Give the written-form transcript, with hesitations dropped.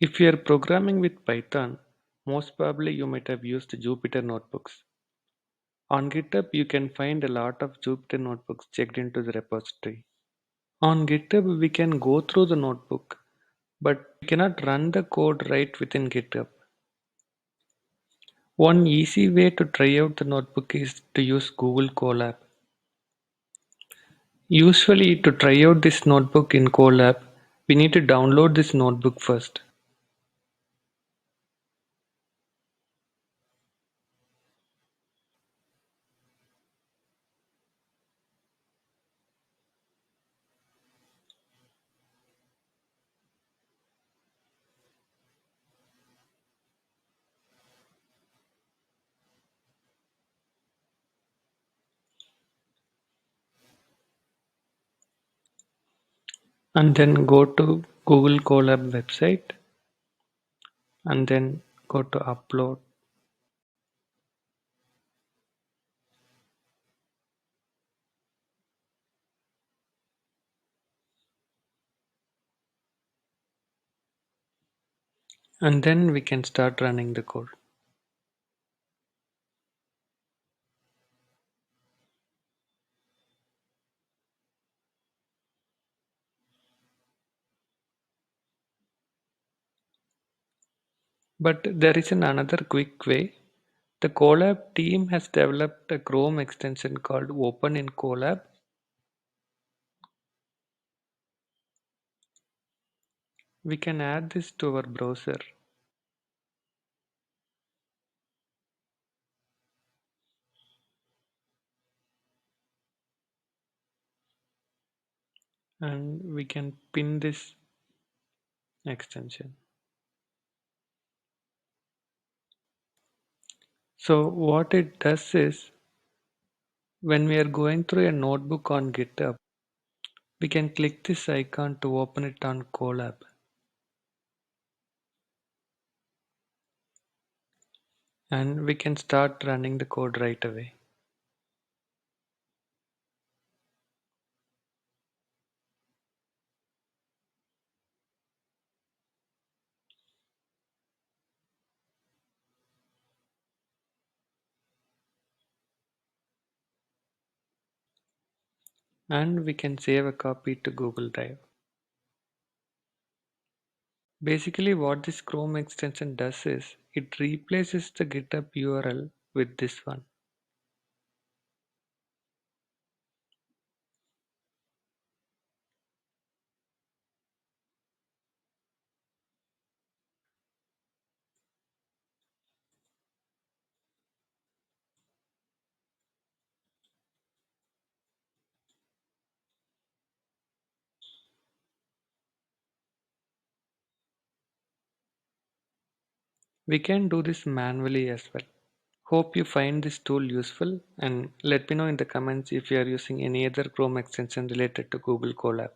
If you are programming with Python, most probably you might have used Jupyter notebooks. On GitHub, you can find a lot of Jupyter notebooks checked into the repository. On GitHub, we can go through the notebook, but we cannot run the code right within GitHub. One easy way to try out the notebook is to use Google Colab. Usually, to try out this notebook in Colab, we need to download this notebook first. And then go to Google Colab website and then go to upload, and then we can start running the code. But there is another quick way. The Colab team has developed a Chrome extension called Open in Colab. We can add this to our browser and we can pin this extension. So what it does is when we are going through a notebook on GitHub, we can click this icon to open it on Colab. And we can start running the code right away. And we can save a copy to Google Drive. Basically what this Chrome extension does is it replaces the GitHub URL with this one. We can do this manually as well. Hope you find this tool useful and let me know in the comments if you are using any other Chrome extension related to Google Colab.